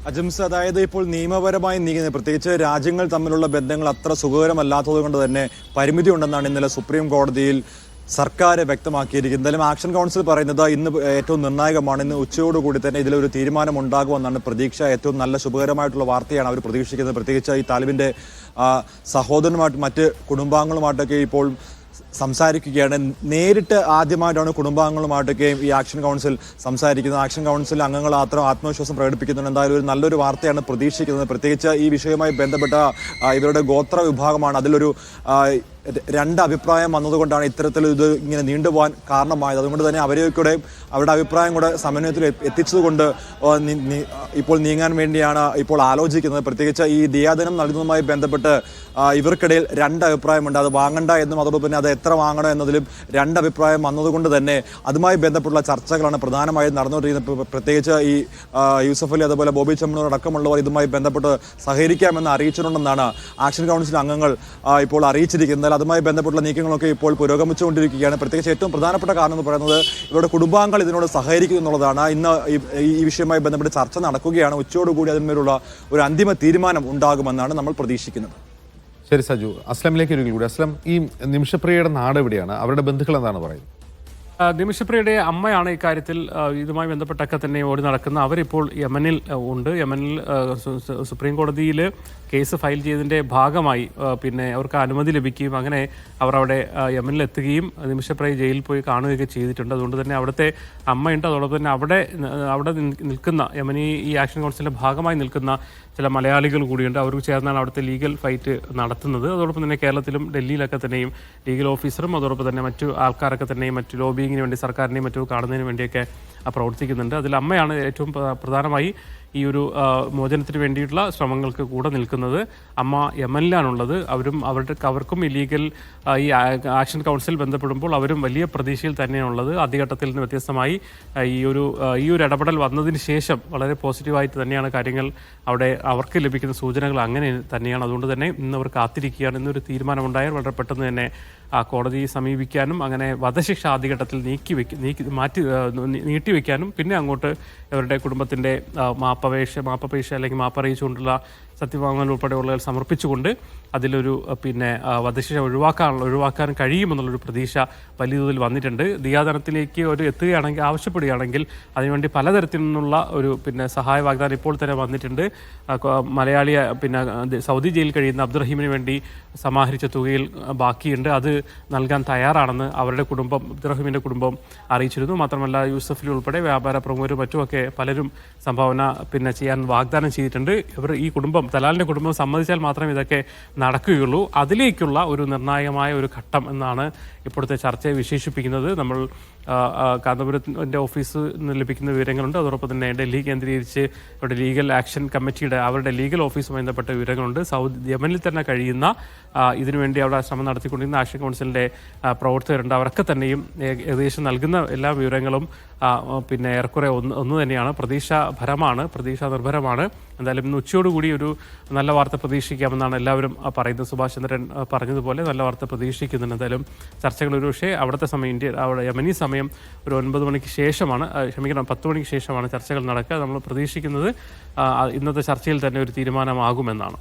അജംസ്, അതായത് ഇപ്പോൾ നിയമപരമായി നീങ്ങുന്നത്, പ്രത്യേകിച്ച് രാജ്യങ്ങൾ തമ്മിലുള്ള ബന്ധങ്ങൾ അത്ര സുഖകരമല്ലാത്തത് കൊണ്ട് തന്നെ പരിമിതി ഉണ്ടെന്നാണ് ഇന്നലെ സുപ്രീം കോടതിയിൽ സർക്കാർ വ്യക്തമാക്കിയിരിക്കുന്നത്. എന്തായാലും ആക്ഷൻ കൗൺസിൽ പറയുന്നത് ഇന്ന് ഏറ്റവും നിർണായകമാണ്. ഇന്ന് ഉച്ചയോടുകൂടി തന്നെ ഇതിലൊരു തീരുമാനം ഉണ്ടാകുമെന്നാണ് പ്രതീക്ഷ. ഏറ്റവും നല്ല ശുഭകരമായിട്ടുള്ള വാർത്തയാണ് അവർ പ്രതീക്ഷിക്കുന്നത്. പ്രത്യേകിച്ച് ഈ താലിബിന്റെ സഹോദരനുമായിട്ട് മറ്റ് കുടുംബാംഗങ്ങളുമായിട്ടൊക്കെ ഇപ്പോൾ സംസാരിക്കുകയാണ്. നേരിട്ട് ആദ്യമായിട്ടാണ് കുടുംബാംഗങ്ങളുമായിട്ടൊക്കെ ഈ ആക്ഷൻ കൗൺസിൽ സംസാരിക്കുന്നത്. ആക്ഷൻ കൗൺസിൽ അംഗങ്ങൾ അത്ര ആത്മവിശ്വാസം പ്രകടിപ്പിക്കുന്നുണ്ട്. എന്തായാലും ഒരു നല്ലൊരു വാർത്തയാണ് പ്രതീക്ഷിക്കുന്നത്. പ്രത്യേകിച്ച് ഈ വിഷയവുമായി ബന്ധപ്പെട്ട ഇവരുടെ ഗോത്ര വിഭാഗമാണ്. അതിലൊരു രണ്ട് അഭിപ്രായം വന്നതുകൊണ്ടാണ് ഇത്തരത്തിൽ ഇത് ഇങ്ങനെ നീണ്ടുപോകാൻ കാരണമായത്. അതുകൊണ്ട് തന്നെ അവരെയൊക്കെ അവരുടെ അഭിപ്രായം കൂടെ സമന്വയത്തിൽ എത്തിച്ചതുകൊണ്ട് ഇപ്പോൾ നീങ്ങാൻ വേണ്ടിയാണ് ഇപ്പോൾ ആലോചിക്കുന്നത്. പ്രത്യേകിച്ച് ഈ ദിയാദിനം നൽകുന്നതുമായി ബന്ധപ്പെട്ട് ഇവർക്കിടയിൽ രണ്ട് അഭിപ്രായമുണ്ട്. അത് വാങ്ങണ്ട എന്നും അതോടൊപ്പം തന്നെ അത് എത്ര വാങ്ങണം എന്നതിലും രണ്ട് അഭിപ്രായം വന്നതുകൊണ്ട് തന്നെ അതുമായി ബന്ധപ്പെട്ടുള്ള ചർച്ചകളാണ് പ്രധാനമായും നടന്നുകൊണ്ടിരിക്കുന്നത്. പ്രത്യേകിച്ച് ഈ യൂസഫ് അലി അതുപോലെ ബോബി ചെമ്മണ്ണൂർ അടക്കമുള്ളവർ ഇതുമായി ബന്ധപ്പെട്ട് സഹകരിക്കാമെന്ന് അറിയിച്ചിട്ടുണ്ടെന്നാണ് ആക്ഷൻ കൗൺസിൽ അംഗങ്ങൾ ഇപ്പോൾ അറിയിച്ചിരിക്കുന്നത്. അതുമായി ബന്ധപ്പെട്ടുള്ള നീക്കങ്ങളൊക്കെ ഇപ്പോൾ പുരോഗമിച്ചുകൊണ്ടിരിക്കുകയാണ്. പ്രത്യേകിച്ച് ഏറ്റവും പ്രധാനപ്പെട്ട കാരണം എന്ന് പറയുന്നത് ഇവരുടെ കുടുംബാംഗങ്ങൾ ഇതിനോട് സഹകരിക്കും എന്നുള്ളതാണ്. ഇന്ന് ഈ വിഷയവുമായി ബന്ധപ്പെട്ട് ചർച്ച നടക്കുകയാണ്. ഉച്ചയോടുകൂടി അതിന്മേലുള്ള ഒരു അന്തിമ തീരുമാനം ഉണ്ടാകുമെന്നാണ് നമ്മൾ പ്രതീക്ഷിക്കുന്നത്. ശരി സജു, അസ്ലമിലേക്ക് ഒരു കൂടി. അസ്ലം, ഈ നിമിഷപ്രിയയുടെ നാട് എവിടെയാണ്? അവരുടെ ബന്ധുക്കൾ എന്താണ് പറയുന്നത്? നിമിഷപ്രിയയുടെ അമ്മയാണ് ഇക്കാര്യത്തിൽ ഇതുമായി ബന്ധപ്പെട്ടൊക്കെ തന്നെ ഓടി നടക്കുന്ന. അവരിപ്പോൾ യമനിൽ ഉണ്ട്. യമനിൽ സുപ്രീം കോടതിയിൽ കേസ് ഫയൽ ചെയ്തതിൻ്റെ ഭാഗമായി പിന്നെ അവർക്ക് അനുമതി ലഭിക്കുകയും അങ്ങനെ അവർ അവിടെ യമനിൽ എത്തുകയും നിമിഷപ്രിയ ജയിലിൽ പോയി കാണുകയൊക്കെ ചെയ്തിട്ടുണ്ട്. അതുകൊണ്ട് തന്നെ അവിടുത്തെ അമ്മയുണ്ട്. അതോടൊപ്പം തന്നെ അവിടെ നിൽക്കുന്ന യമനി ഈ ആക്ഷൻ കൗൺസിലിൻ്റെ ഭാഗമായി നിൽക്കുന്ന ചില മലയാളികൾ കൂടിയുണ്ട്. അവർക്ക് ചേർന്നാണ് അവിടുത്തെ ലീഗൽ ഫൈറ്റ് നടത്തുന്നത്. അതോടൊപ്പം തന്നെ കേരളത്തിലും ഡൽഹിയിലൊക്കെ തന്നെയും ലീഗൽ ഓഫീസറും അതോടൊപ്പം തന്നെ മറ്റു ആൾക്കാരൊക്കെ തന്നെയും മറ്റു ലോബിങ്ങിന് വേണ്ടി സർക്കാരിനെയും മറ്റും കാണുന്നതിന് വേണ്ടിയൊക്കെ പ്രവർത്തിക്കുന്നുണ്ട്. അതിൽ അമ്മയാണ് ഏറ്റവും പ്രധാനമായി ഈ ഒരു മോചനത്തിന് വേണ്ടിയിട്ടുള്ള ശ്രമങ്ങൾക്ക് കൂടെ നിൽക്കുന്നത്. അമ്മ യമനിലാണുള്ളത്. അവർക്കും ഇല്ലീഗൽ ഈ ആക്ഷൻ കൗൺസിൽ ബന്ധപ്പെടുമ്പോൾ അവരും വലിയ പ്രതീക്ഷയിൽ തന്നെയാണുള്ളത്. ആദ്യഘട്ടത്തിൽ നിന്ന് വ്യത്യസ്തമായി ഈ ഒരു ഇടപെടൽ വന്നതിന് ശേഷം വളരെ പോസിറ്റീവായിട്ട് തന്നെയാണ് കാര്യങ്ങൾ അവിടെ അവർക്ക് ലഭിക്കുന്ന സൂചനകൾ അങ്ങനെ തന്നെയാണ്. അതുകൊണ്ട് തന്നെ ഇന്ന് അവർ കാത്തിരിക്കുകയാണ്. ഇന്നൊരു തീരുമാനമുണ്ടായാൽ വളരെ പെട്ടെന്ന് തന്നെ കോടതിയെ സമീപിക്കാനും അങ്ങനെ വധശിക്ഷ ആദ്യഘട്ടത്തിൽ നീട്ടിവെക്കാനും പിന്നെ അങ്ങോട്ട് അവരുടെ കുടുംബത്തിൻ്റെ മാപ്പപേക്ഷ അല്ലെങ്കിൽ മാപ്പറിയിച്ചുകൊണ്ടുള്ള സത്യവാങ്മൂലം ഉൾപ്പെടെയുള്ളവർ സമർപ്പിച്ചുകൊണ്ട് അതിലൊരു പിന്നെ വധശിക്ഷ ഒഴിവാക്കാൻ കഴിയുമെന്നുള്ളൊരു പ്രതീക്ഷ വലിയ തോതിൽ വന്നിട്ടുണ്ട്. ദിയാദനത്തിലേക്ക് എത്തുകയാണെങ്കിൽ ആവശ്യപ്പെടുകയാണെങ്കിൽ അതിനുവേണ്ടി പലതരത്തിൽ നിന്നുള്ള ഒരു പിന്നെ സഹായ വാഗ്ദാനം ഇപ്പോൾ തന്നെ വന്നിട്ടുണ്ട്. മലയാളി പിന്നെ സൗദി ജയിലിൽ കഴിയുന്ന അബ്ദുറഹീമിന് വേണ്ടി സമാഹരിച്ച തുകയിൽ ബാക്കിയുണ്ട്. അത് നൽകാൻ തയ്യാറാണെന്ന് അവരുടെ കുടുംബം, അബ്ദുറഹീമിൻ്റെ കുടുംബം അറിയിച്ചിരുന്നു. മാത്രമല്ല യൂസഫലി ഉൾപ്പെടെ വ്യാപാര പ്രമുഖരും മറ്റുമൊക്കെ പലരും സംഭാവന പിന്നെ ചെയ്യാൻ വാഗ്ദാനം ചെയ്തിട്ടുണ്ട്. ഈ കുടുംബം, തലാലിൻ്റെ കുടുംബം സമ്മതിച്ചാൽ മാത്രമേ ഇതൊക്കെ നടക്കുകയുള്ളൂ. അതിലേക്കുള്ള ഒരു നിർണായകമായ ഒരു ഘട്ടം എന്നാണ് ഇപ്പോഴത്തെ ചർച്ചയെ വിശേഷിപ്പിക്കുന്നത്. നമ്മൾ കാന്തപുരത്തിൻ്റെ ഓഫീസിൽ നിന്ന് ലഭിക്കുന്ന വിവരങ്ങളുണ്ട്. അതോടൊപ്പം തന്നെ ഡൽഹി കേന്ദ്രീകരിച്ച് ഇവിടെ ലീഗൽ ആക്ഷൻ കമ്മിറ്റിയുടെ അവരുടെ ലീഗൽ ഓഫീസുമായി ബന്ധപ്പെട്ട വിവരങ്ങളുണ്ട്. യമനിൽ തന്നെ കഴിയുന്ന ഇതിനുവേണ്ടി അവിടെ ശ്രമം നടത്തിക്കൊണ്ടിരുന്ന ആക്ഷൻ കൗൺസിലിൻ്റെ പ്രവർത്തകരുണ്ട്. അവരൊക്കെ തന്നെയും ഏകദേശം നൽകുന്ന എല്ലാ വിവരങ്ങളും പിന്നെ ഏറെക്കുറെ ഒന്ന് തന്നെയാണ്. പ്രതീക്ഷ നിർഭരമാണ്. എന്തായാലും ഇന്ന് ഉച്ചയോടുകൂടി ഒരു നല്ല വാർത്ത പ്രതീക്ഷിക്കാമെന്നാണ് എല്ലാവരും പറയുന്നത്. സുഭാഷ് ചന്ദ്രൻ പറഞ്ഞതുപോലെ നല്ല വാർത്ത പ്രതീക്ഷിക്കുന്നുണ്ട്. എന്തായാലും ചർച്ചകൾ ഒരുപക്ഷെ അവിടുത്തെ സമയം അവിടെ യമനി സമയം ഒരു 9 മണിക്ക് ശേഷമാണ് 10 മണിക്ക് ശേഷമാണ് ചർച്ചകൾ നടക്കുക. നമ്മൾ പ്രതീക്ഷിക്കുന്നത് ഇന്നത്തെ ചർച്ചയിൽ തന്നെ ഒരു തീരുമാനമാകുമെന്നാണ്.